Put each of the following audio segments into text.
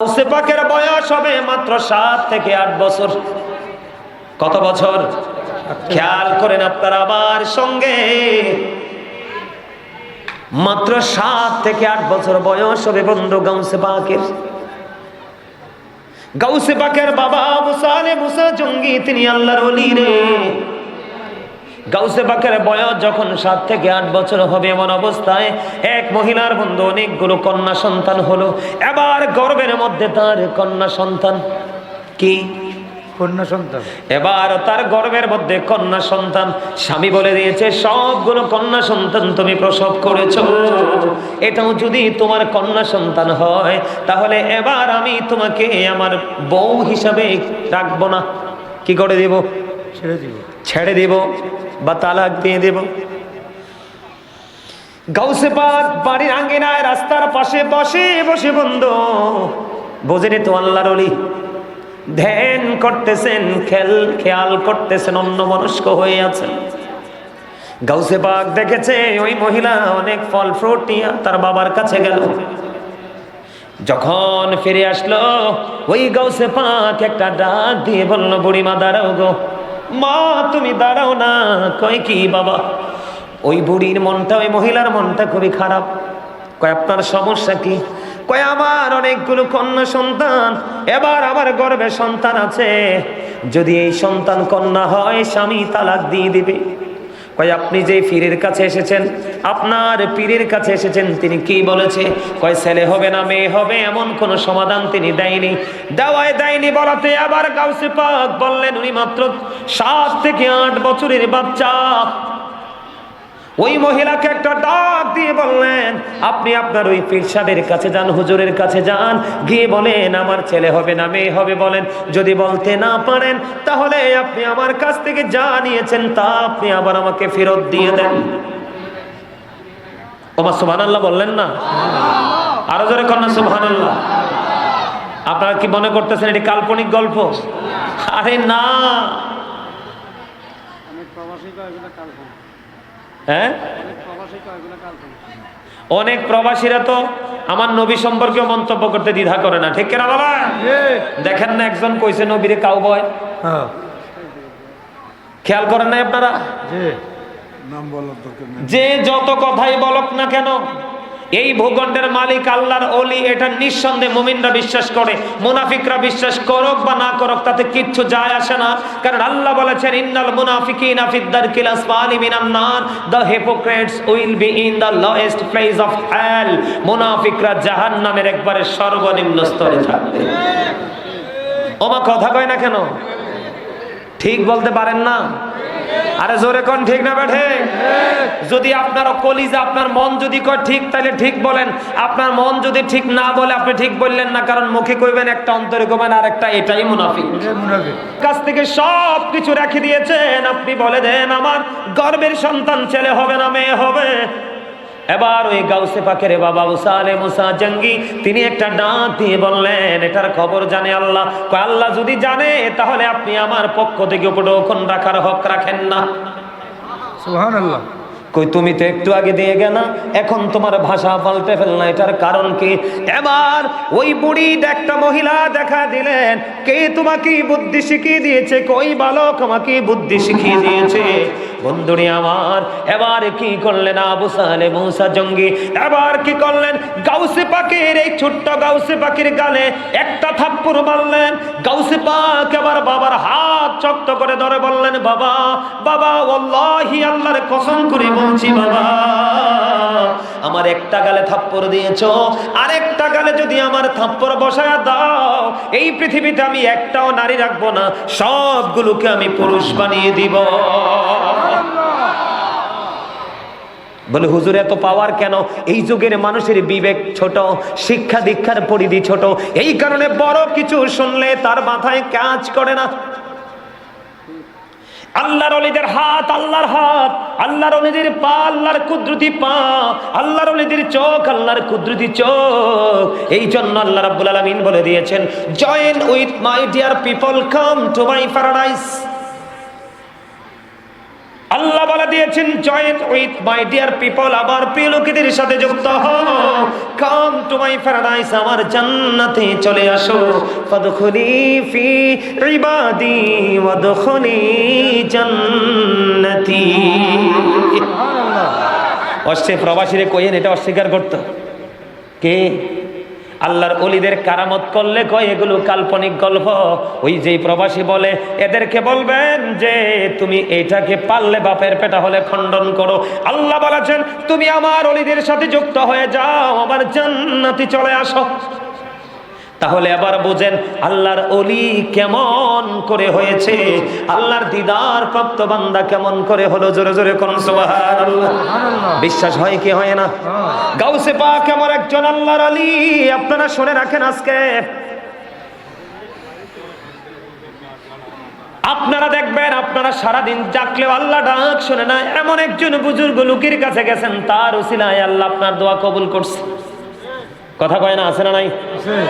গাউসে পাকের বয়স হবে মাত্র 7 থেকে 8 বছর। কত বছর খেয়াল করেন আপনারা আমার সঙ্গে, মাত্র 7 থেকে 8 বছর বয়স হবে বন্ধু গাউসে পাকের। গাউসে পাকের বাবা মুসা জঙ্গি, তিনি আল্লাহর ওলি রে। গাউসে পাকের বয়স যখন 7 থেকে 8 বছর হবে, এমন অবস্থায় এক মহিলার বন্ধু অনেকগুলো কন্যা সন্তান হলো। এবার গর্ভের মধ্যে তার কন্যা সন্তান, কি কন্যা সন্তান, এবার তার গর্ভের মধ্যে কন্যা সন্তান। স্বামী বলে দিয়েছে সবগুলো কন্যা সন্তান তুমি প্রসব করেছো, এটাও যদি তোমার কন্যা সন্তান হয় তাহলে এবার আমি তোমাকে আমার বউ হিসাবে রাখবো না। কি করে দেব? ছেড়ে দেব বা তালাক দিয়ে দেব। গাউসে পাক বাড়ির আঙ্গিনায় রাস্তার পাশে বসে বসে বন্ধু বোঝেনি তো আল্লাহর ওলি ধ্যান করতেছেন, খেয়াল করতেছেন, অন্যমনস্ক হয়ে আছেন। গাউসে পাক দেখেছে ওই মহিলা অনেক ফল ফ্রুট নিয়ে তার বাবার কাছে গেল। যখন ফিরে আসলো ওই গাউসে পাক একটা ডাক দিয়ে বলল, বুড়িমা দাঁড়াও গো, মা তুমি দাঁড়াও না। কয় কি বাবা? ওই বুড়ির মনটা, ওই মহিলার মনটা খুবই খারাপ। কয় আপনার সমস্যা কি? কয় আমার অনেকগুলো কন্যা সন্তান, এবার আমার গর্ভে সন্তান আছে, যদি এই সন্তান কন্যা হয় স্বামী তালাক দিয়ে দিবে। কয় আপনি যে পীরের কাছে এসেছেন, আপনার পীরের কাছে এসেছেন, তিনি কি বলেছে? কয় ছেলে হবে না মেয়ে হবে এমন কোন সমাধান তিনি দেয়নি, দেয়নি বলাতে আবার গাউসে পাক বললেন উনি মাত্র 7 থেকে 8 বছরের বাচ্চা। ওই মহিলাকে একটা ডাক দিয়ে বললেন, আপনি আপনার ওই পীর সাহেবের কাছে যান, হুজুরের কাছে যান, গিয়ে বলেন আমার ছেলে হবে না মেয়ে হবে বলেন। যদি বলতে না পারেন তাহলে আপনি আমার কাছ থেকে যা নিয়েছেন তা আপনি আবার আমাকে ফেরত দিয়ে দেন। ওমা সুবহানাল্লাহ বললেন না? আরো জোরে কন্যা সুবহানাল্লাহ। আপনারা কি মনে করতেছেন এটি কাল্পনিক গল্প? আরে না, হ্যাঁ অনেক প্রবাসীরা তো আমার নবী সম্পর্কে মন্তব্য করতে দ্বিধা করে না, ঠিক কিনা বাবা? দেখেন না একজন কইছে নবীরে কাউবয়, খেয়াল করেন না আপনারা? যে যত কথাই বলক না কেন, এই ভূখণ্ডের মালিক আল্লাহর ওলি, এটা নিঃসন্দেহে মুমিনরা বিশ্বাস করে। মুনাফিকরা বিশ্বাস করুক বা না করুক তাতে কিচ্ছু যায় আসে না, কারণ আল্লাহ বলেছেন ইন্নাল মুনাফিকিনা ফিদ দারকিল আসফালি মিনান নার, the hypocrites will be in the lowest place of hell. মুনাফিকরা জাহান্নামের একবারে সর্বনিম্ন স্তরে থাকবে। ওমা কথা কয় না কেন? ঠিক বলতে পারেন না? আরে জোরে কোন ঠিক না বেঠে? যদি আপনার কলিজা, আপনার মন যদি কয় ঠিক তাহলে ঠিক বলেন, আপনার মন যদি ঠিক না বলে আপনি ঠিক বললেন না, কারণ মুখে কইবেন একটা অন্তরে কইবেন আর একটা, এটাই মুনাফিক। কাছ থেকে সব কিছু রেখে দিয়েছেন, আপনি বলে দেন আমার গর্ভের সন্তান ছেলে হবে না মেয়ে হবে। এবার ওই গাউসে পাকের বাবা মুসা জঙ্গি তিনি একটা ডাক দিয়ে বললেন, এটার খবর জানে আল্লাহ। কয় আল্লাহ যদি জানে তাহলে আপনি আমার পক্ষ থেকে উপঢৌকন রাখার হক রাখেন না। সুবহানাল্লাহ। কই তুমি তো একটু আগে দিয়ে গেলা, এখন তোমার ভাষা পাল্টে ফেলনা, এটার কারণ কি? এবার ওই বুড়ি একটা মহিলা দেখা দিলেন, কে তোমাকে বুদ্ধি শিখিয়ে দিয়েছে? কই বালক আমাকে বুদ্ধি শিখিয়ে দিয়েছে। বন্ধুরি আমার, এবার কি করলেন আবু সালে মুসা জঙ্গি? এবার কি করলেন? গাউসে পাকের এই ছোট্ট গাউসে পাকের গালে একটা থাপ্পড় মারলেন। গাউসে পাক এবার বাবার হাত শক্ত করে ধরে বললেন, বাবা বাবা ওয়াল্লাহি আল্লাহর কসম করে বলছি বাবা, আমার একটা গালে থাপ্পড় দিয়েছো, আরেকটা গালে যদি আমার থাপ্পড় বসায় দাও, এই পৃথিবীতে আমি একটাও নারী রাখবো না, সবগুলোকে আমি পুরুষ বানিয়ে দিব। বলে হুজুর এত পাওয়ার কেন? এই যুগের মানুষের বিবেক ছোট, শিক্ষা দীক্ষার পরিধি ছোট, এই কারণে বড় কিছু শুনলে তার মাথায় কাজ করে না। আল্লাহর ওলিদের হাত আল্লাহর হাত, আল্লাহর ওলিদের পা আল্লাহর কুদরতি পা, আল্লাহর ওলিদের চোখ আল্লাহর কুদরতি চোখ। এই জন্য আল্লাহ রাব্বুল আলামিন বলে দিয়েছেন, join with my dear people, come to my paradise. Allah বলে দিয়েছেন join with my dear people, আমার প্রিয় লোকেদের সাথে যুক্ত হও, কাম টু মাই প্যারাডাইস, আমার জান্নাতে চলে আসো, ফাদখুলি ফি ইবাদি ওয়াদখুলি জান্নাতি। অস্ট্রে প্রবাসীরে কইেন এটা অস্বীকার করতো কে? আল্লাহর ওলিদের কারামত করলে কয় এগুলো কাল্পনিক গল্প। ওই যেই প্রবাসী বলে এদেরকে বলবেন যে তুমি এটাকে পারলে বাপের পেটা হলে খণ্ডন করো। আল্লাহ বলেছেন তুমি আমার ওলিদের সাথে যুক্ত হয়ে যাও, আমার জান্নাতে চলে আসো। তাহলে আবার বুঝেন আল্লাহর ওলি কেমন করে হয়েছে, আল্লাহর দিদার প্রাপ্ত বান্দা কেমন করে হলো। জোরে জোরে কোন সুবহানাল্লাহ। বিশ্বাস হয় কি হয় না? গাউসে পাক এমন একজন আল্লাহর ওলি, আপনারা শুনে রাখেন আজকে আপনারা দেখবেন আপনারা সারাদিন জাগলেও আল্লাহ ডাক শুনে না। এমন একজন বুজুর্গ লোকের কাছে গেছেন, তার উসিলায় আল্লাহ আপনার দোয়া কবুল করছে। কথা কয় না? আছে না নাই?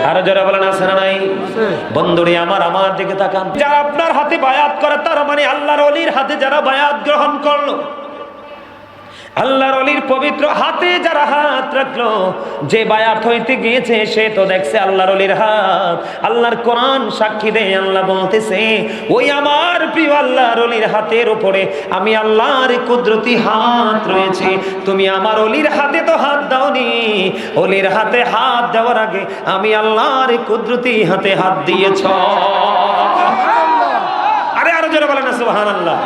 আরো যারা বলেন আছে না নাই? বন্ধুরে আমার দিকে তাকান, যারা আপনার হাতে বায়াত করে তার মানে আল্লাহর ওলির হাতে যারা বায়াত গ্রহণ করলো, আল্লাহর ওলির পবিত্র হাতে যারা হাত রাখলো, যে বায়াত হইতে গিয়েছে সে তো দেখছে আল্লাহর ওলির হাত। আল্লাহর কোরআন সাক্ষী দেয়, আল্লাহ বলতেছে ওই আমার প্রিয় আল্লাহর ওলির হাতের উপরে আমি আল্লাহর কুদরতি হাত রয়েছে। তুমি আমার ওলির হাতে তো হাত দাওনি, ওলির হাতে হাত দেওয়ার আগে আমি আল্লাহর কুদরতি হাতে হাত দিয়েছ। আরে আরো জোরে বলেন না সুবহানাল্লাহ।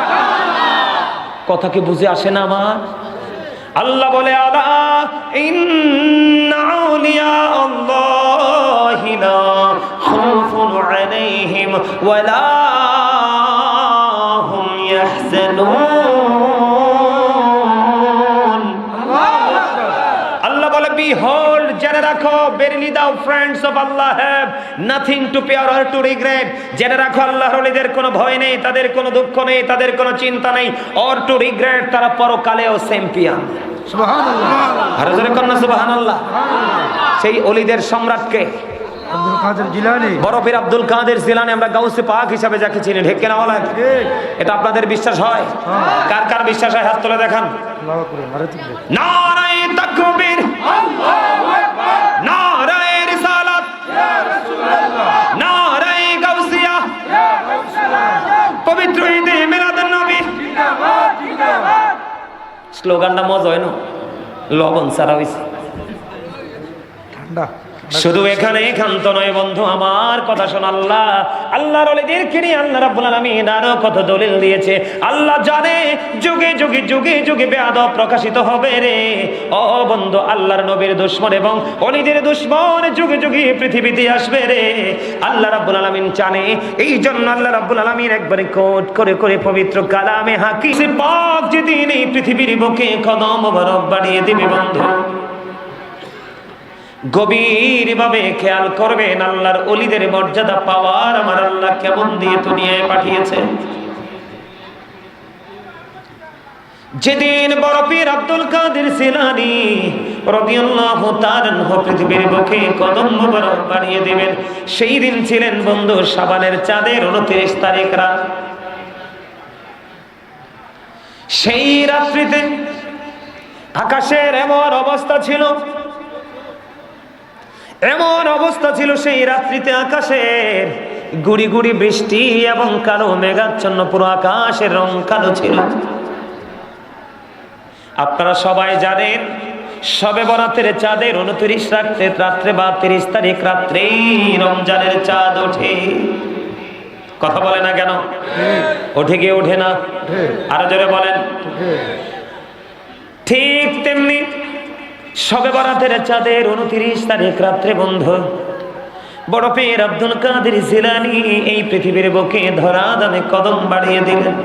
কথা কি বুঝে আসে না আমার? আল্লাহ বলে আলা ইন্না আউলিয়া আল্লাহি লা খাউফুন আলাইহিম ওয়া লা হুম ইয়াহজানুন। আল্লাহ বলে behold, জেনে রাখো, verily thou friends of Allah have nothing to fear or to regret। জেনে রাখো আল্লাহর ওলিদের কোনো ভয় নেই, তাদের কোনো দুঃখ নেই, তাদের কোনো চিন্তা নেই, or to regret, তারা পরকালেও চ্যাম্পিয়ন। সুবহানাল্লাহ। আর জোরে কোন সুবহানাল্লাহ। সেই ওলিদের সম্রাটকে আব্দুল কাদের জিলানী, বরফের আব্দুল কাদের জিলানী, আমরা গাউসে পাক হিসাবে যাকে চিনি, ঠিক কিনা বলেন? এটা আপনাদের বিশ্বাস হয়? কার কার বিশ্বাস হয় হাত তুলে দেখান। আল্লাহু আকবার, আরে তুমি নারায়ে তাকবীর, আল্লাহু আকবার, নারায়ে রিসালাত, ইয়া রাসূলুল্লাহ, নারায়ে গাউসিয়া, ইয়া গাউসুল্লাহ, পবিত্র ঈদে মিলাদুন নবী, জিন্দাবাদ জিন্দাবাদ। স্লোগানটা মজা হয় না? লবণ ছাড়া হইছে। ঠান্ডা শুধু এখানে একান্ত নয় বন্ধু, আমার কথা শোন। আল্লাহর ওলিদেরকে নিয়ে আল্লাহ রাব্বুল আলামিন আরো কত দলিল দিয়েছে। আল্লাহ জানে যুগে যুগে যুগে যুগে বেয়াদব প্রকাশিত হবে রে। ও বন্ধু, আল্লাহর নবীর দুশমন এবং ওলিদের দুশমন যুগে যুগে পৃথিবীতে আসবে রে। আল্লাহ রাব্বুল আলামিন জানে, এই জন্য আল্লাহ রাব্বুল আলামিন একবারে কোট করে করে পবিত্র কালামে হাকিসে পাক যেদিন এই পৃথিবীর বুকে কদম মোবারক বাড়িয়ে দিবে বন্ধু, গভীর ভাবে খেয়াল করবেন আল্লাহর ওলিদের মর্যাদা পাওয়ার আমার আল্লাহ কেমন দিয়ে দুনিয়ায় পাঠিয়েছে। যেদিন বড় পীর আব্দুল কাদের জিলানী রাদিয়াল্লাহু তাআলা আনহু পৃথিবীর বুকে কদম মোবারক বাড়িয়ে দিবেন, সেই দিন ছিলেন বন্ধু শাবানের চাঁদের 29 তারিখ রাত। সেই রাত্রিতে আকাশের এমন অবস্থা ছিল, এমন অবস্থা ছিল সেই রাত্রিতে আকাশের গুড়ি গুড়ি বৃষ্টি এবং কালো মেঘাচ্ছন্ন, পুরো আকাশের রং কালো ছিল। আপনারা সবাই জানেন শবে বরাতের চাঁদের 29 রাত্রে বা 30 তারিখ রাত্রে রমজানের চাঁদ ওঠে। কথা বলে না কেন? ওঠে কি ওঠে না? আরো জোরে বলেন। ঠিক তেমনি শবে বরাতের চাঁদের 29 তারিখ রাত্রে বন্ধু বড় পীর আব্দুল কাদের জিলানী এই পৃথিবীর বুকে ধরা দামে কদম বাড়িয়ে দিলেন।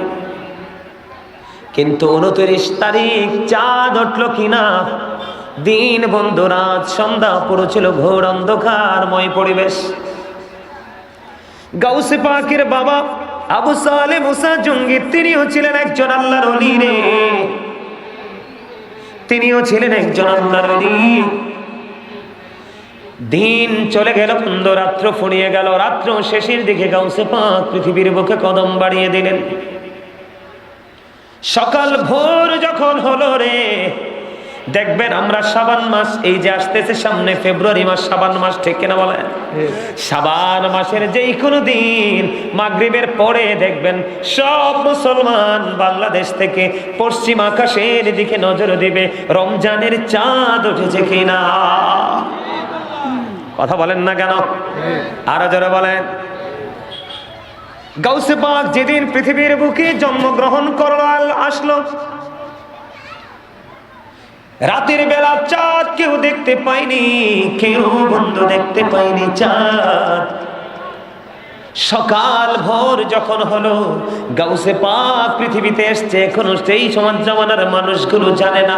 কিন্তু 29 তারিখ চাঁদ উঠল কিনা, দিন বন্ধু রাত সন্ধ্যা পুরো ছিল ঘোর অন্ধকারময় পরিবেশ। গাউসে পাকের বাবা আবু সালেহ মুসা জঙ্গি, তিনিও ছিলেন একজন আল্লাহর ওলি রে, তিনিও ছিলেন একজন আল্লাহর ওলি। দিন চলে গেল বন্ধু, রাত্র ফুরিয়ে গেল। রাত্র শেষের দিকে গাউসে পাক পৃথিবীর বুকে কদম বাড়িয়ে দিলেন। সকাল ভোর যখন হলো রে, দেখবেন আমরা শাবান মাস, এই যে আসতেছে সামনে ফেব্রুয়ারি মাস, শাবান মাস, ঠিক কিনা বলেন? শাবান মাসের যেই কোনো দিন মাগরিবের পরে দেখবেন সব মুসলমান বাংলাদেশ থেকে পশ্চিম আকাশের দিকে নজর দিবে রমজানের চাঁদ উঠেছে কিনা। কথা বলেন না কেন? আরো জোরে বলেন। গাউসে পাক যেদিন পৃথিবীর বুকে জন্মগ্রহণ করলো, আসলো, রাতের বেলা চাঁদ কেউ দেখতে পায়নি, কেউ বন্ধু দেখতে পায়নি চাঁদ। সকাল ভোর যখন হলো, গাউসে পাক পৃথিবীতে এসছে, এখনো সেই সমাজ জামানার মানুষগুলো জানে না।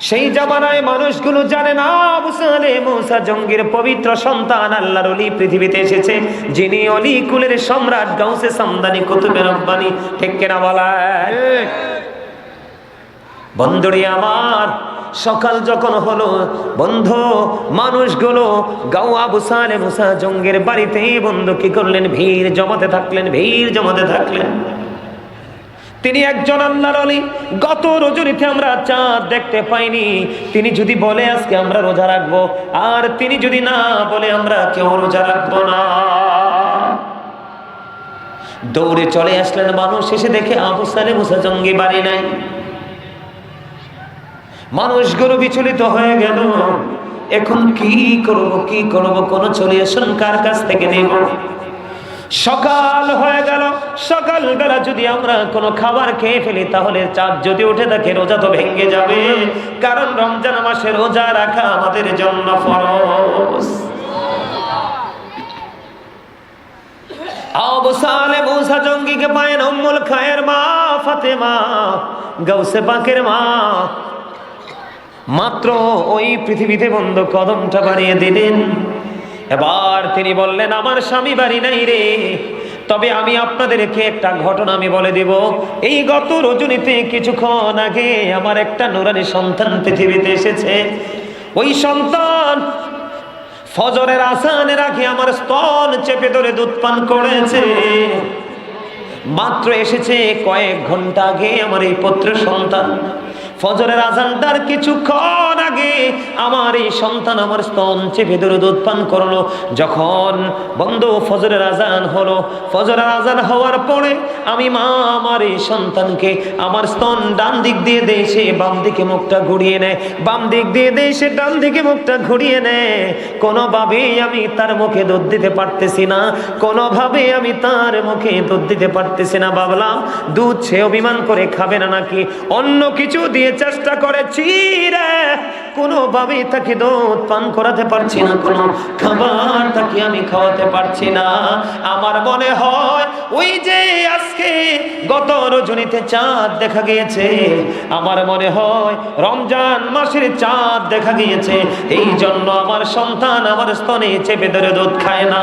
সেই জামানায় মানুষগুলো জানে না আবু সালেহ মুসা জঙ্গির পবিত্র সন্তান আল্লাহর ওলি পৃথিবীতে এসেছে, যিনি অলি কুলের সম্রাট গাউসে সামদানি কুতুবে রব্বানি, ঠিক কিনা বলেন? বন্ধুরি আমার, সকাল যখন হলো বন্ধু, মানুষগুলো গাও আবু সালেহ মুসা জঙ্গির বাড়িতে বন্ধু কি করলেন? ভিড় জমাতে থাকলেন, ভিড় জমাতে থাকলেন। তিনি একজন আল্লাহর ওলি। গত রজনীতে আমরা চাঁদ দেখতে পাইনি, তিনি যদি বলে আজকে আমরা রোজা রাখবো, আর তিনি যদি না বলে আমরা কেউ রোজা রাখবো না। দৌড়ে চলে আসলেন মানুষ, এসে দেখে আবু সালেহ মুসা জঙ্গি বাড়ি নাই। মানুষগুলো বিচলিত হয়ে গেল, এখন কি করব, কি করব, কোন সলিউশন কার কাছ থেকে নেব? সকাল হয়ে গেল, সকাল বেলা যদি আমরা কোনো খাবার খেয়ে ফেলি তাহলে চাঁদ যদি উঠে থাকে রোজা তো ভেঙে যাবে, কারণ রমজান মাসে রোজা রাখা আমাদের জন্য ফরজ। আবু সালেহ মুসা জঙ্গিকে পায়েন উম্মুল খায়ের মা ফাতেমা, গাউসে পাকের মা, মাত্র ওই পৃথিবীতে বন্ধ কদমটা বাড়িয়ে দিলেন। এবার তিনি বললেন, আমার স্বামী বাড়ি নাই রে, তবে আমি আপনাদেরকে একটা ঘটনা আমি বলে দিব। এই গত রজনীতে কিছুক্ষণ আগে আমার একটা নুরানি সন্তান পৃথিবীতে এসেছে। ওই সন্তান ফজরের আজানের আগে আমার স্তন চেপে ধরে দুধ পান করেছে। মাত্র এসেছে কয়েক ঘন্টা আগে আমার এই পুত্র সন্তান, ফজরের আজানটার কিছুক্ষণ আগে আমার এই সন্তান আমার স্তন চেপে ধরে দুধ পান করলো। যখন বন্ধু ফজরের আজান হলো, ফজরের আজান হওয়ার পরে আমি মা আমার এই সন্তানকে আমার স্তন ডান দিক দিয়ে দেয়, সে বাম দিকে মুখটা ঘুরিয়ে নেয়, বাম দিক দিয়ে দেয়, সে ডান দিকে মুখটা ঘুরিয়ে নেয়। কোনোভাবেই আমি তার মুখে দুধ দিতে পারতেছি না, কোনোভাবে আমি তার মুখে দুধ দিতে পারতেছি না। ভাবলাম দুধ সে অভিমান করে খাবে না নাকি অন্য কিছু দিয়ে চেষ্টা করেছি রে, কোনোভাবেই তাকে দুধ পান করাতে পারছি না, কোনো খাবার তাকে আমি খাওয়াতে পারছি না। আমার মনে হয় ওই যে আজকে গত রজনীতে চাঁদ দেখা গিয়েছে, আমার মনে হয় রমজান মাসের চাঁদ দেখা গিয়েছে, এই জন্য আমার সন্তান আমার স্তনে চেপে ধরে দুধ খায় না।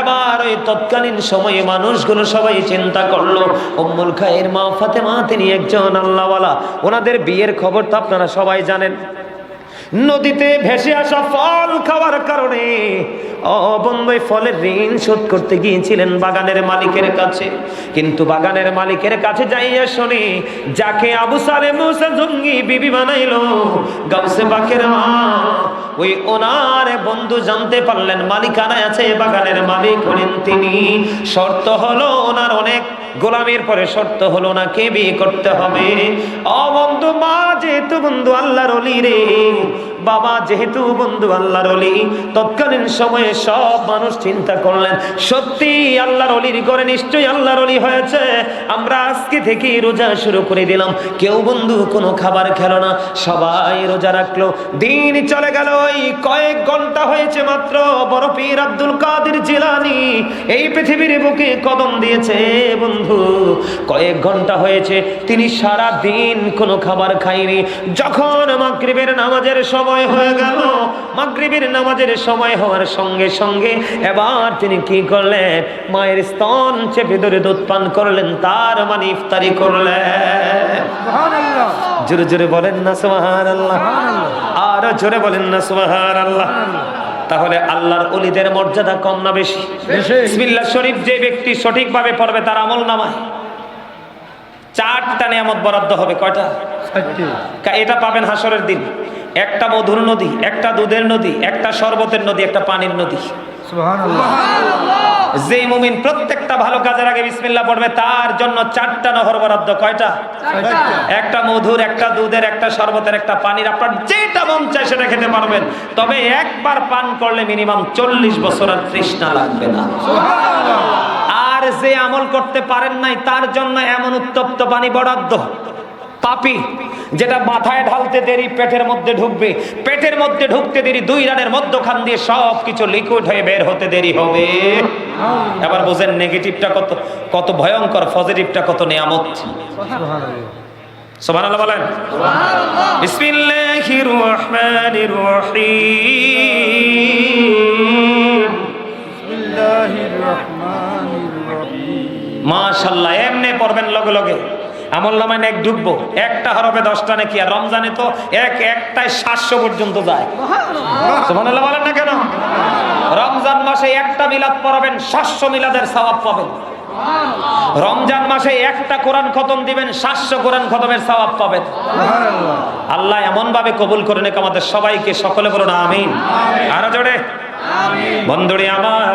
এবার ওই তৎকালীন সময়ে মানুষগুলো সবাই চিন্তা করলো, উম্মুল খায়ের মা ফাতেমা তিনি একজন আল্লাহওয়ালা, ওনাদের বিয়ের খবর তো আপনারা সবাই জানেন। নদীতে ভেসে আসা ফল খাওয়ার কারণে অবন্যই ফলের ঋণ শোধ করতে গিয়েছিলেন বাগানের মালিকের কাছে, কিন্তু বাগানের মালিকের কাছে যাইয়া শুনি যাকে আবু সালেহ মুসা জঙ্গি বিবি বানাইলো গাউসে পাকের মা, ওই ওনার বন্ধু জানতে পারলেন মালিকানায় আছে বাগানের মালিক হলেন তিনি। শর্ত হলো ওনার অনেক গোলামের পরে শর্ত হলো ওনাকে বিয়ে করতে হবে। বন্ধু মা যেহেতু বন্ধু আল্লাহর ওলি রে, বাবা যেহেতু বন্ধু আল্লাহর ওলি, তৎকালীন সময়ে সব মানুষ চিন্তা করলেন সত্যি আল্লাহর ওলির ঘরে নিশ্চয়ই আল্লাহর ওলি হয়েছে, আমরা আজকে থেকে রোজা শুরু করে দিলাম। কেউ বন্ধু কোনো খাবার খেলো না, সবাই রোজা রাখলো। দিন চলে গেল, ওই কয়েক ঘন্টা হয়েছে মাত্র বড় পীর আব্দুল কাদের জিলানী এই পৃথিবীর বুকে কদম দিয়েছে বন্ধু, কয়েক ঘন্টা হয়েছে, তিনি সারা দিন কোনো খাবার খায়নি। যখন মাগরিবের নামাজের সময় হয়ে গেল, মাগরিবের নামাজের সময় হওয়ার সঙ্গে সঙ্গে এবার তিনি কি করলেন, মায়ের স্তন চেপে ধরে দুধ পান করলেন, তার মানে ইফতারি করলেন। সুবহানাল্লাহ, জোরে জোরে বলেন না সুবহানাল্লাহ, আরো জোরে বলেন না সুবহানাল্লাহ। তাহলে আল্লাহর ওলিদের মর্যাদা কম না বেশি? বিসমিল্লাহ শরীফ যে ব্যক্তি সঠিকভাবে পড়বে তার আমল নামায় 4টা নিয়ামত বরাদ্দ হবে। কয়টা? 4টি। এটা পাবেন হাসরের দিন। একটা মধুর নদী, একটা দুধের নদী, একটা শরবতের নদী, একটা পানির নদী। সুবহানাল্লাহ। যে মুমিন প্রত্যেকটা ভালো কাজের আগে বিসমিল্লাহ পড়বে তার জন্য 4টা নহর বরাদ্দ। কয়টা? 4টা। একটা মধুর, একটা দুধের, একটা শরবতের, একটা পানির। আপনার যেটা মন চায় সেটা খেতে পারবেন, তবে একবার পান করলে মিনিমাম 40 বছর আর তৃষ্ণা লাগবে না। আর যে আমল করতে পারেন নাই তার জন্য এমন উত্তপ্ত পানি বরাদ্দ, পাপি, যেটা মাথায় ঢালতে দেরি পেটের মধ্যে ঢুকবে, পেটের মধ্যে ঢুকতে দেরি 2 রানের মধ্যখান দিয়ে সব কিছু লিকুইড হয়ে বের হতে দেরি হবে। এবার বুঝেন নেগেটিভটা কত কত ভয়ঙ্কর, পজিটিভটা কত নিয়ামত। সুবহানাল্লাহ। সুবহানাল্লাহ বলেন। বিসমিল্লাহির রহমানির রহিম। বিসমিল্লাহির রহমানির রহিম। মাশাআল্লাহ। এমনি পড়বেন লগে লগে, আমলনামায় নেক ঢুকবো। একটা হরফে 10টা নাকি, আর রমজানে তো একটায় 700 পর্যন্ত যায়। সুবহানাল্লাহ বলেন না কেন? রমজান মাসে একটা মিলাদ পড়াবেন, 700 মিলাদের সওয়াব পাবেন। রমজান মাসে একটা কোরআন খতম দিবেন, 700 কোরআন খতমের সওয়াব পাবেন। সুবহানাল্লাহ। আল্লাহ এমন ভাবে কবুল করে নেক আমাদের সবাইকে। সকলে বলুন আমিন। আরো জোরে আমিন। বন্ধুরে আমার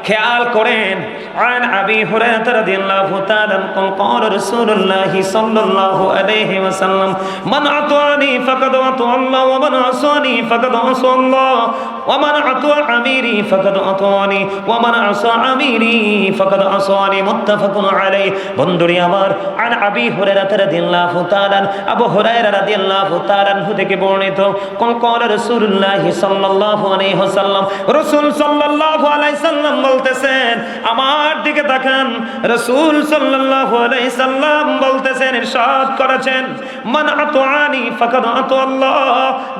খেয়াল করেন, عن أبي هريرة رضي الله تعالى عنه قال رسول الله صلى الله عليه وسلم من أطاعني فقد أطاع الله ومن عصاني فقد عصى الله ومن أطاع أميري فقد أطاعني ومن عصى أميري فقد عصاني متفق عليه। বন্ধুরে আমার عن أبي هريرة رضي الله تعالى عنه আবু হুরায়রা রাদিয়াল্লাহু তাআলা আনহু থেকে বর্ণিত قال رسول الله صلى الله عليه وسلم রাসূল সাল্লাল্লাহু আলাইহি সাল্লাম বলতেছেন, আমার দিকে তাকান, রাসূল সাল্লাল্লাহু আলাইহি সাল্লাম বলতেছেন, ইরশাদ করেছেন, মান আতাআনি ফাকাদ আতা আল্লাহ,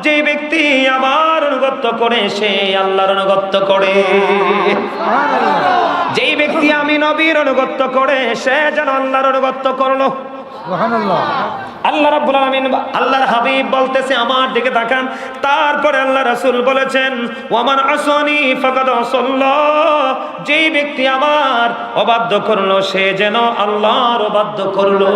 যে ব্যক্তি আমার অনুগত করে সে আল্লাহর অনুগত করে। যেই ব্যক্তি আমি নবীর অনুগত করে সে যেন আল্লাহর অনুগত করলো। সুবহানাল্লাহ। আল্লাহ রাব্বুল আলামিন, আল্লাহর হাবিব বলতেছে আমার দিকে তাকান, তারপরে আল্লাহ রাসূল বলেছেন ওয়ামান আসানি ফাকাদ আসাল্লাহ, যেই ব্যক্তি আমার অবাধ্য করলো সে যেন আল্লাহর অবাধ্য করলো।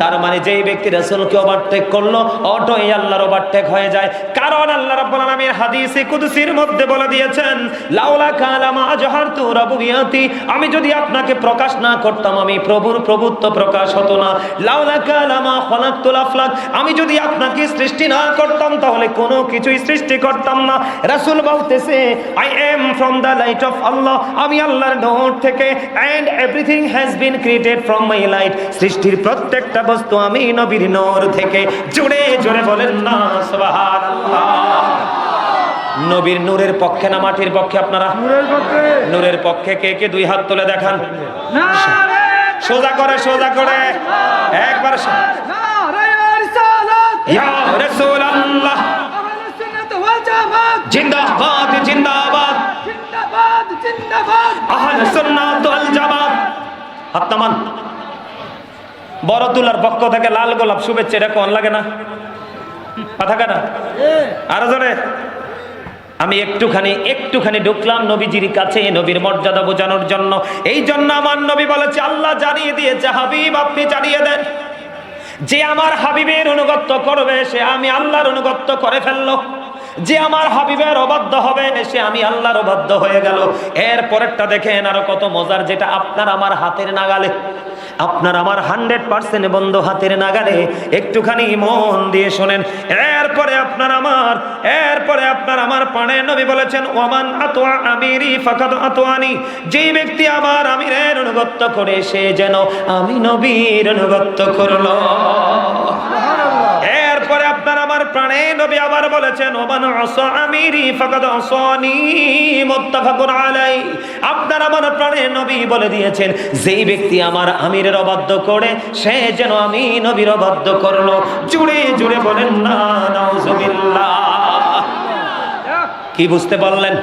তার মানে যেই ব্যক্তি রাসূলকে ওভারটেক করলো অটোই আল্লাহর ওভারটেক হয়ে যায়। কারণ আল্লাহ রাব্বুল আলামিন হাদিসে কুদসির মধ্যে বলে দিয়েছেন, লাউলা কালামা আজহারতু রাবুবিয়াতি, আমি যদি আপনাকে প্রকাশ না করতাম আমি প্রভুর প্রভুত্ব প্রকাশ হতো না। লাউলা কালামা খালাকতুল আফলাক, আমি যদি আপনাকে সৃষ্টি না করতাম তাহলে কোনো কিছুই সৃষ্টি করতাম না। রাসূল বলতেছে I am from the light of Allah, আমি আল্লাহর নূর থেকে, and everything has been created from my light, সৃষ্টির প্রত্যেকটা বস্তু আমি নবীর নূর থেকে। জোরে জোরে বলেন না সুবহানাল্লাহ। নবীর নূরের পক্ষে না মাটির পক্ষে? আপনারা নূরের পক্ষে। নূরের পক্ষে কে কে 2 হাত তুলে দেখান। সোজা করে, সোজা করে একবার। ইয়া রাসূলুল্লাহ জিন্দাবাদ জিন্দাবাদ আহলে সুন্নাত ওয়াল জামাত। হাত নামান। বড়তুলার পক্ষ থেকে লাল গোলাপ শুভেচ্ছা, এটা কোন লাগে না? কথা কাটা আরো জোরে। আমি একটুখানি ঢুকলাম নবীজির কাছে নবীর মর্যাদা বোঝানোর জন্য। এই জন্য আমার নবী বলেছে, আল্লাহ জানিয়ে দিয়েছে, হাবিব আপনি জানিয়ে দেন, যে আমার হাবিবের অনুগত্য করবে সে আমি আল্লাহর অনুগত্য করে ফেললো, যে আমার হাবিবের অবাধ্য হবে সে আমি আল্লাহর অবাধ্য হয়ে গেল। এর পরেরটা দেখেন আরো কত মজার, যেটা আপনার আমার হাতের নাগালে, আপনার আমার 100% বন্ধু হাতের নাগালে। একটুখানি মন দিয়ে শোনেন। এরপরে আপনার আমার পানে নবী বলেছেন ওয়ামান আতওয়া আমিরি ফাকাদ আতওয়ানি, যেই ব্যক্তি আমার আমিরের অনুগত্য করে সে যেন আমি নবীর অনুগত্য করলো। এরপরে আপনার আমার প্রাণে নবী আবার বলেছেন ওমান আসা আমিরি ফাকাদ আসানি মুত্তাফাকুন আলাইহি, আপনার আমার প্রাণে নবী বলে দিয়েছেন যেই ব্যক্তি আমার আমিরের অবাধ্য করে সে যেন আমি নবীর অবাধ্য করলো। জুড়ে জুড়ে বলেন না নাউজুবিল্লাহ। কি বুঝতে পারলেন?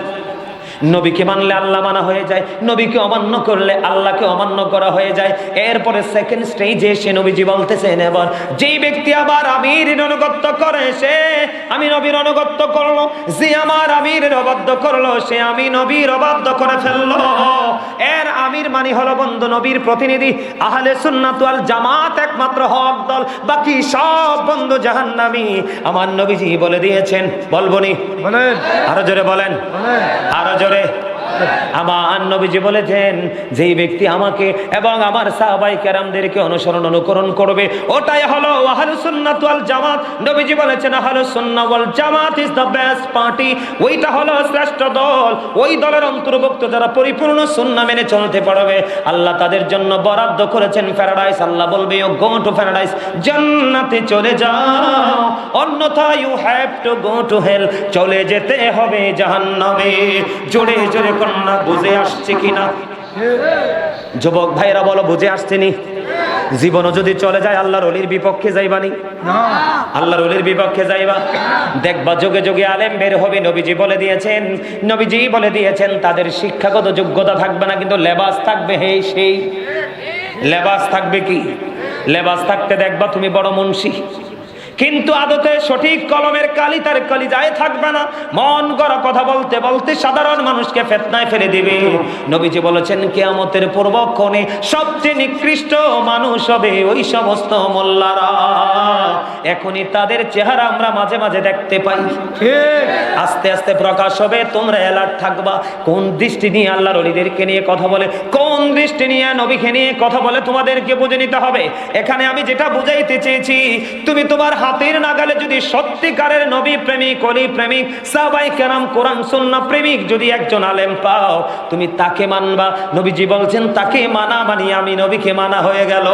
নবীকে মানলে আল্লাহ মানা হয়ে যায়, নবীকে অমান্য করলে আল্লাহকে অমান্য করা হয়ে যায়। এরপরে সেকেন্ড স্টেজে এসে নবীজি বলতেছেন, এবার যেই ব্যক্তি আবার আমিরের অনুগত্য করে সে আমি নবীর অনুগত্য করলো, যে আমার আমিরের অবাধ্য করলো সে আমি নবীর অবাধ্য করে ফেললো। এর আমির মানে হলো বন্ধু নবীর প্রতিনিধি। আহলে সুন্নাত ওয়াল জামাত একমাত্র হক দল, বাকি সব বন্ধু জাহান্নামী। আমার নবীজি বলে দিয়েছেন, বলবনি? বলেন। আরো জোরে বলেন, আরো জোরে। আমার নবীজি বলেছেন যেই ব্যক্তি আমাকে এবং আমার সাহাবায়ে কেরামদেরকে অনুকরণ করবে ওটাই হলো আহলুস সুন্নাত ওয়াল জামাত। নবীজি বলেছেন আহলুস সুন্নাহ ওয়াল জামাত ইজ দ্য বেস্ট পার্টি। ওইটা হলো শ্রেষ্ঠ দল। ওই দলের অন্তর্ভুক্ত যারা পরিপূর্ণ সুন্নাহ মেনে চলতে পারবে আল্লাহ তাদের জন্য বরাদ্দ করেছেন প্যারাডাইস। আল্লাহ বলবে ইউ গো টু প্যারাডাইস, জান্নাতে চলে যাও, অন্যথা you have to go to hell, চলে যেতে হবে জাহান্নামে। জোরে জোরে কন্যা বুঝে আসছে কিনা? যুবক ভাইরা বলো বুঝে আসছেনি? জীবনও যদি চলে যায় আল্লাহর ওলির বিপক্ষে যাইবানি? আল্লাহর ওলির বিপক্ষে যাইবা? দেখবা যোগে যোগে আলেম বের হবে। নবীজি বলে দিয়েছেন তাদের শিক্ষাগত যোগ্যতা থাকবে না, কিন্তু লেবাস থাকবে। সেই লেবাস থাকবে কি? লেবাস থাকতে দেখবা তুমি বড় মুন্সি, কিন্তু আদতে সঠিক কলমের কালি তার কলিজায় থাকবে না। মন গড়া কথা বলতে বলতে সাধারণ মানুষকে ফিতনায় ফেলে দিবে। নবীজি বলেছেন কিয়ামতের পূর্বক্ষণে সবচেয়ে নিকৃষ্ট মানুষ হবে ওই সমস্ত মোল্লারা। এখনই তাদের চেহারা আমরা মাঝে মাঝে দেখতে পাই, আস্তে আস্তে প্রকাশ হবে। তোমরা অ্যালার্ট থাকবা। কোন দৃষ্টি নিয়ে আল্লাহর ওলিদেরকে নিয়ে কথা বলে, কোন দৃষ্টি নিয়ে নবীকে নিয়ে কথা বলে তোমাদেরকে বুঝে নিতে হবে। এখানে আমি যেটা বুঝাইতে চেয়েছি, তুমি তোমার হাতের নাগালে যদি সত্যিকারের নবী প্রেমিক, ওলি প্রেমিক, সাহাবায়ে কেরাম, কোরআন সুন্নাহ প্রেমিক যদি একজন আলেম পাও, তুমি তাকে মানবা। নবীজি বলছেন তাকে মানা মানি আমি নবীকে মানা হয়ে গেল।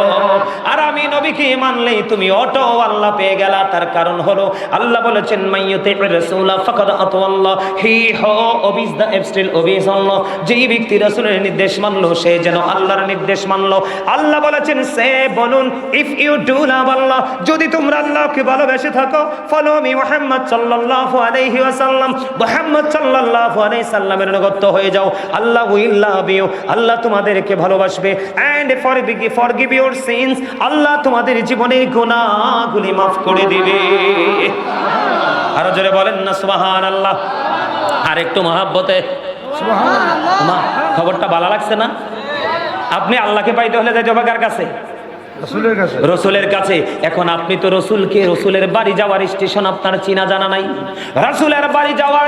আর আমি নবীকে মানলেই তুমি অটো আল্লাহ পেয়ে গেলা। তার কারণ হলো আল্লাহ বলেছেন মাইয়ুতির রাসূলা ফাকাদ আতাল্লাহ, হি হো ওবিজ দা এবস্টিল ওবিজ আল্লাহ। যেই ব্যক্তি রাসূলের নির্দেশ মানলো সে যেন আল্লাহর নির্দেশ মানলো। আল্লাহ বলেছেন সে বলুন ইফ ইউ ডু লাভ আল্লাহ, যদি তোমরা আল্লাহকে ভালোবেসে থাকো, ফলো মি মুহাম্মদ সাল্লাল্লাহু আলাইহি ওয়াসাল্লাম, মুহাম্মদ সাল্লাল্লাহু আলাইহি সাল্লামের অনুগত হয়ে যাও, আল্লাহ উইল লাভ ইউ, আল্লাহ তোমাদেরকে ভালোবাসবে। এন্ড ফরগিভ ইউর সিনস, আল্লাহ তোমাদের জীবনের গুনাহগুলি মাফ করে দিবে। আরো জোরে বলেন না সুবহানাল্লাহ। আর একটু মহব্বতে সুবহানাল্লাহ। খবরটা ভালো লাগছে না? আপনি আল্লাহকে পাইতে হলে যাইতে হবে কার কাছে? রসুলের কাছে। এখন আপনি তো রসুলকে, রসুলের বাড়ি যাওয়ার স্টেশন আপনার চিনা জানা নাই। রসুলের বাড়ি যাওয়ার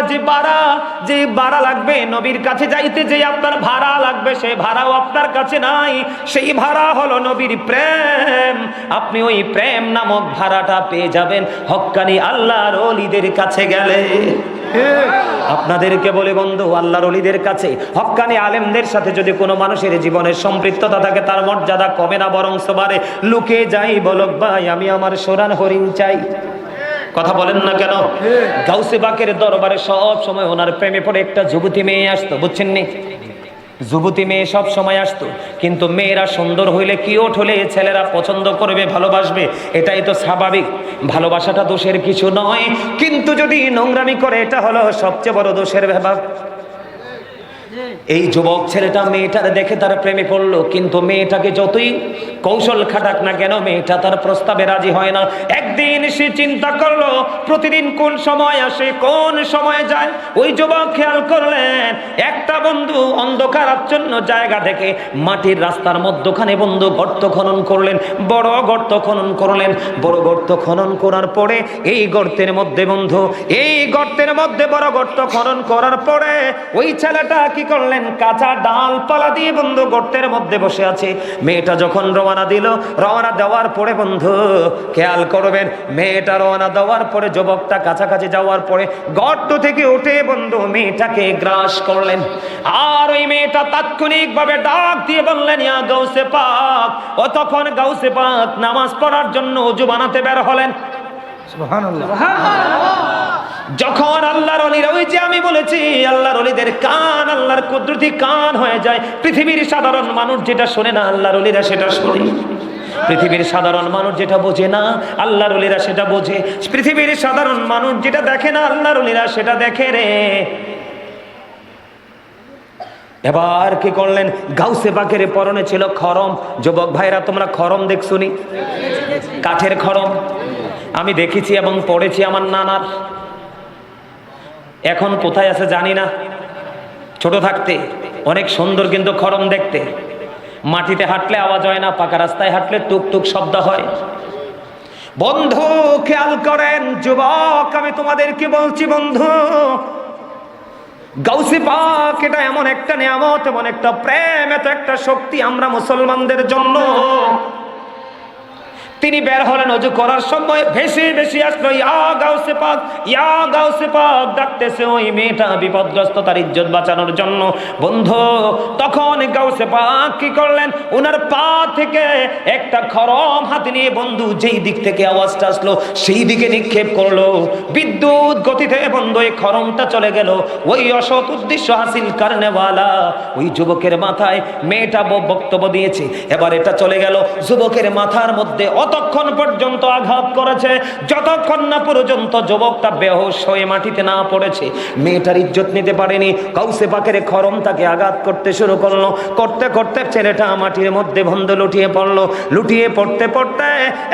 যে ভাড়া লাগবে, নবীর কাছে যাইতে যে আপনার ভাড়া লাগবে, সেই ভাড়াও আপনার কাছে নাই। সেই ভাড়া হলো নবীর প্রেম। আপনি ওই প্রেম নামক ভাড়াটা পেয়ে যাবেন হক্কানি আল্লাহর ওলিদের কাছে গেলে। আপনাদেরকে বলে বন্ধু, আল্লাহর ওলিদের কাছে হক্কানি আলেমদের সাথে যদি কোনো মানুষের জীবনের সম্পৃক্ততা থাকে তার মর্যাদা কমে না, বরং বাড়ে। লুকে যাই বলক ভাই আমি আমার সোনার হরিণ চাই। কথা বলেন না কেন? গাউসে বাকের দরবারে সব সময় ওনার প্রেমে পড়ে একটা যুবতী মেয়ে আসতো, বুঝছেন নি? যুবতী মেয়ে সব সময় আসতো, কিন্তু মেয়েরা সুন্দর হইলে, কিউট হলে ছেলেরা পছন্দ করবে, ভালোবাসবে, এটাই তো স্বাভাবিক। ভালোবাসাটা দোষের কিছু নয়, কিন্তু যদি নোংরামি করে এটা হলো সবচেয়ে বড় দোষের ব্যাপার। এই যুবক ছেলেটা মেয়েটার দেখে তার প্রেমে পড়লো, কিন্তু মেয়েটাকে যতই কৌশল খাটাক না কেন মেয়েটা তার প্রস্তাবে রাজি হয় না। একদিন সে চিন্তা করলো প্রতিদিন কোন সময় আসে কোন সময় যায়। ওই যুবক খেয়াল করলেন একটা বন্ধু অন্ধকার আচ্ছন্ন জায়গা থেকে মাটির রাস্তার মধ্যখানে বন্ধু গর্ত খনন করলেন, বড় গর্ত খনন করলেন। বড় গর্ত খনন করার পরে এই গর্তের মধ্যে বন্ধু, এই গর্তের মধ্যে বড় গর্ত খনন করার পরে ওই ছেলেটা কি করলেন, কাঁচা ডালপালা দিয়ে বন্ধু গর্তের মধ্যে বসে আছে। মেয়েটা যখন রওনা দিল, রওনা দেওয়ার পরে বন্ধু খেয়াল করবেন, মেয়েটা রওনা দেওয়ার পরে যুবকটা কাছাকাছি যাওয়ার পরে গর্ত থেকে উঠে বন্ধু মেয়েটাকে গ্রাস করলেন। আর ওই মেয়েটা তাৎক্ষণিকভাবে ডাক দিয়ে বললেন ইয়া গাউসে পাক। ও তখন গাউসে পাক নামাজ পড়ার জন্য ওযু বানাতে বের হলেন। সুবহানাল্লাহ। যখন আল্লাহর ওলিরা, ওই যে আমি বলেছি আল্লাহর ওলিদের কান আল্লাহর কুদরতি কান হয়ে যায়। পৃথিবীর সাধারণ মানুষ যেটা শোনে না আল্লাহর ওলিরা সেটা শোনে। পৃথিবীর সাধারণ মানুষ যেটা বোঝে না আল্লাহর ওলিরা সেটা বোঝে। পৃথিবীর সাধারণ মানুষ যেটা দেখে না আল্লাহর ওলিরা সেটা দেখে রে। এবার কি করলেন, গাউসে পাকের পরনে ছিল খরম। যুবক ভাইরা তোমরা খরম দেখছুনি? কাঠের খরম আমি দেখেছি এবং পড়েছি আমার নানার, এখন কোথায় আছে জানি না। ছোট থাকতে অনেক সুন্দর কিন্তু খরম দেখতে, মাটিতে হাঁটলে আওয়াজ হয় না, পাকা রাস্তায় হাঁটলে টুক টুক শব্দ হয়। বন্ধু খেয়াল করেন যুবক, আমি তোমাদেরকে বলছি বন্ধু, গাউসে পাক এটা এমন একটা নিয়ামত, এমন একটা প্রেম, এত একটা শক্তি আমরা মুসলমানদের জন্য। তিনি বের হলেন অজু করার সময়, ভেসে ভেসে আসলো ইয়া গাউসে পাক, ইয়া গাউসে পাক ডাকতেছে ওই মেয়েটা বিপদগ্রস্ত, তার ইজ্জত বাঁচানোর জন্য। বন্ধু তখন গাউসে পাক কি করলেন, ওনার পা থেকে একটা খরম হাতে নিয়ে বন্ধু যেই দিক থেকে আওয়াজটা আসলো সেই দিকে নিক্ষেপ করলো। বিদ্যুৎ গতিতে বন্ধু এই খরমটা চলে গেল ওই অসৎ উদ্দেশ্য হাসিল কারণেওয়ালা ওই যুবকের মাথায়। মেয়েটা বক্তব্য দিয়েছে, এবার এটা চলে গেল যুবকের মাথার মধ্যে। অতক্ষণ পর্যন্ত আঘাত করেছে যতক্ষণ না পর্যন্ত যুবকটা বেহুশ হয়ে মাটিতে না পড়েছে। মেয়েটার ইজ্জত নিতে পারেনি, গাউসে পাকের খরম তাকে আঘাত করতে শুরু করলো। করতে করতে ছেলেটা মাটির মধ্যে বন্ধ লুটিয়ে পড়লো। লুটিয়ে পড়তে পড়তে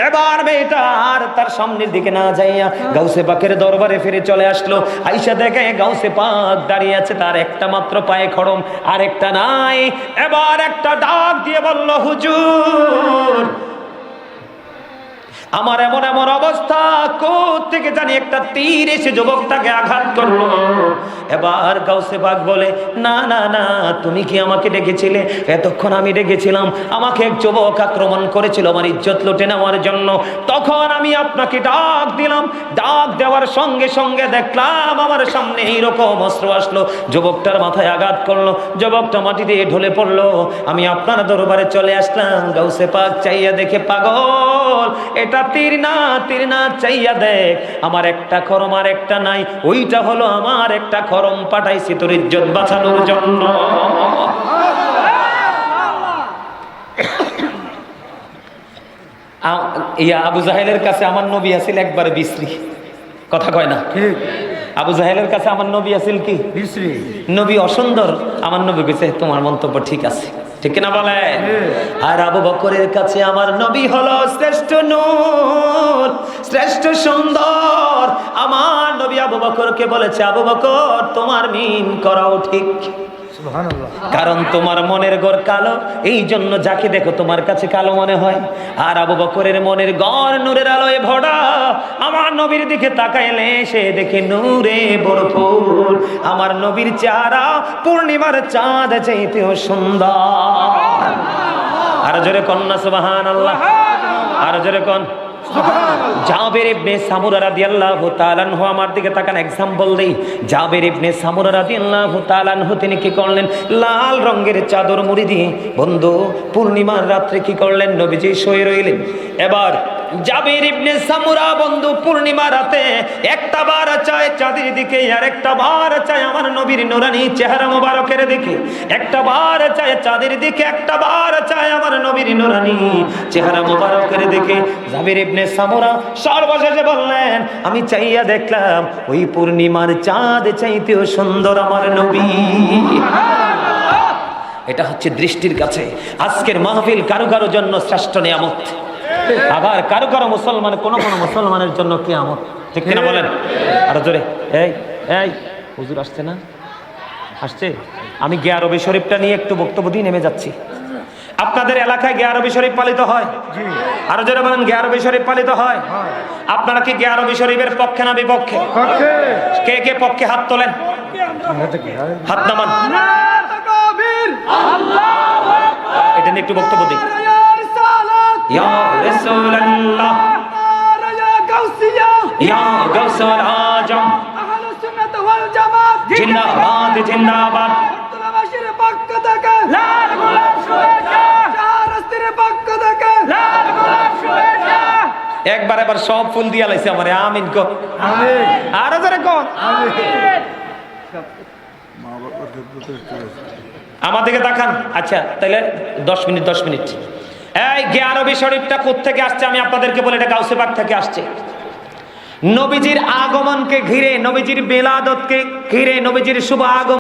এবার মেয়েটা আর তার সামনের দিকে না যাইয়া গাউসে পাকের দরবারে ফিরে চলে আসলো। আইসা দেখে গাউসে পাক দাঁড়িয়ে আছে, তার একটা মাত্র পায়ে খরম, আর একটা নাই। এবার একটা ডাক দিয়ে বলল, হুজুর আমার এমন এমন অবস্থা, কোত্থেকে জানি একটা তীর এসে যুবকটাকে আঘাত করলো। এবার গাউসে পাক বলে, না না না, তুমি কি আমাকে ডেকেছিলে? এতক্ষণ আমি ডেকেছিলাম, আমাকে এক যুবক আক্রমণ করেছিল আমার ইজ্জত লুটে নেওয়ার জন্য। তখন আমি আপনাকে ডাক দিলাম, ডাক দেওয়ার সঙ্গে সঙ্গে দেখলাম আমার সামনে এইরকম অস্ত্র আসলো, যুবকটার মাথায় আঘাত করলো, যুবকটা মাটি দিয়ে ঢলে পড়লো। আমি আপনার দরবারে চলে আসলাম। গাউসে পাক চাইয়া দেখে, পাগল এটা তীর না, তীর না, চাইয়া দেখ আমার একটা খরম আর একটা নাই, ওইটা হলো আমার একটা খরম, পাঠাইছি তোর ইজ্জত বাঁচানোর জন্য। আবু জাহেলের কাছে আমার নবী আছিল একবারে বিশ্রী, কথা কয় না ঠিক। আবু জাহেলের কাছে আমার নবী আছিল কি বিশ্রী, নবী অসুন্দর। আমার নবী কইছে তোমার মন্তব্য ঠিক আছে, ঠিক কিনা বলে? আর আবু বকরের কাছে আমার নবী হলো শ্রেষ্ঠ নূর, শ্রেষ্ঠ সুন্দর। আমার নবী আবু বকরকে বলেছে, আবু বকর তোমার মিন করাও ঠিক, সুবহানাল্লাহ। কারণ তোমার মনের ঘর কালো, এই জন্য যাকে দেখো তোমার কাছে কালো মনে হয়। আর আবু বকরের মনের ঘর নূরের আলোয় ভরা। আমার নবীর দিকে তাকাইলে সে দেখে নূরে ভরপুর। আমার নবীর চেহারা পূর্ণিমার চাঁদ চাইতেও সুন্দর। আর জোরে কন্যা সুবহানাল্লাহ, আর জোরে কন। জাবের ইবনে সামুরা রাদিয়াল্লাহু তাআলা আনহু, আমার দিকে তাকান, এক্সাম্পল দেই। জাবের ইবনে সামুরা রাদিয়াল্লাহু তাআলা আনহু তিনি কি করলেন, লাল রঙের চাদর মুড়ি দিয়ে বন্ধু পূর্ণিমার রাত্রে কি করলেন, নবীজি শুয়ে রইলেন। এবার জাবের ইবনে সামুরা বন্ধু পূর্ণিমা রাতে একটা বার চায় চাঁদের দিকে, আর একটা বার চায় আমার নবীর নূরানি চেহারা মোবারকের দিকে। একটা বার চায় চাঁদের দিকে, একটা বার চায় আমার নবীর নূরানি চেহারা মোবারকের দিকে। জাবের ইবনে সামুরা সর্বশেষে বললেন, আমি চাইয়া দেখলাম ওই পূর্ণিমার চাঁদ চাইতেও সুন্দর আমার নবী। এটা হচ্ছে দৃষ্টির কাছে আজকের মাহফিল কারো কারো জন্য শ্রেষ্ঠ নিয়ামত, আবার কারো কারো মুসলমান কোন কোন মুসলমানের জন্য কিয়ামত, ঠিক কিনা বলেন? আর জোরে, এই এই হুজুর আসছে না? আসছে? আমি গিয়া রবি শরীফটা নিয়ে একটু বক্তব্য দিয়ে নেমে যাচ্ছি। আপনাদের এলাকায় গিয়া রবি শরীফ পালিত হয়? আরো জোরে বলেন, গিয়া রবি শরীফ পালিত হয়? আপনারা কি গিয়া রবি শরীফের পক্ষে না বিপক্ষে? কে কে পক্ষে হাত তোলেন, হাত নামান। এটা নিয়ে একটু বক্তব্য দিই। ইয়া রাসূলুল্লাহ, ইয়া গাউসুল আজম, আহলুস সুন্নাত ওয়াল জামাত জিন্দাবাদ জিন্দাবাদ। আব্দুল্লাহবাসীর পক্ষ থেকে লাল গোলাপ শুভেচ্ছা, শাহরাস্তির পক্ষ থেকে লাল গোলাপ শুভেচ্ছা। একবার এবার সব ফুল দিয়া লাইছে আমারে, আমিন কো, আমিন। আরো জোরে কোন আমিন। আমার দিকে তাকান। আচ্ছা তাহলে 10 মিনিট 10 মিনিট। এই গিয়া রবি শরীফটা কোত্থেকে আসছে আমি আপনাদেরকে বলি, এটা গাউসে পাক থেকে আসছে। নবীজির আগমনকে ঘিরে, নবীজির বেলাদতকে ঘিরে, নবীজির শুভ আগমন